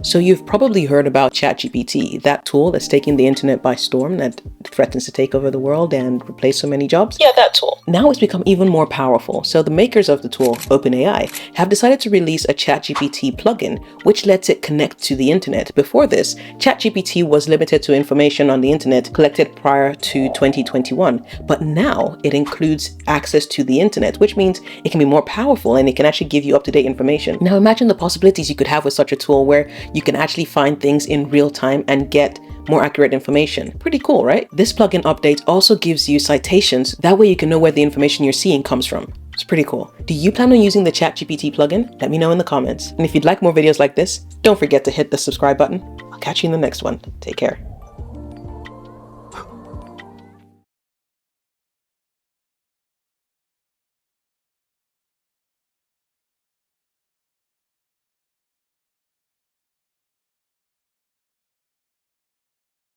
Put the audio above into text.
So you've probably heard about ChatGPT, that tool that's taking the internet by storm, that threatens to take over the world and replace so many jobs. Yeah, that tool. Now it's become even more powerful. So the makers of the tool, OpenAI, have decided to release a ChatGPT plugin, which lets it connect to the internet. Before this, ChatGPT was limited to information on the internet collected prior to 2021, but now it includes access to the internet, which means it can be more powerful and it can actually give you up-to-date information. Now imagine the possibilities you could have with such a tool where you can actually find things in real time and get more accurate information. Pretty cool, right? This plugin update also gives you citations. That way you can know where the information you're seeing comes from. It's pretty cool. Do you plan on using the ChatGPT plugin? Let me know in the comments. And if you'd like more videos like this, don't forget to hit the subscribe button. I'll catch you in the next one. Take care.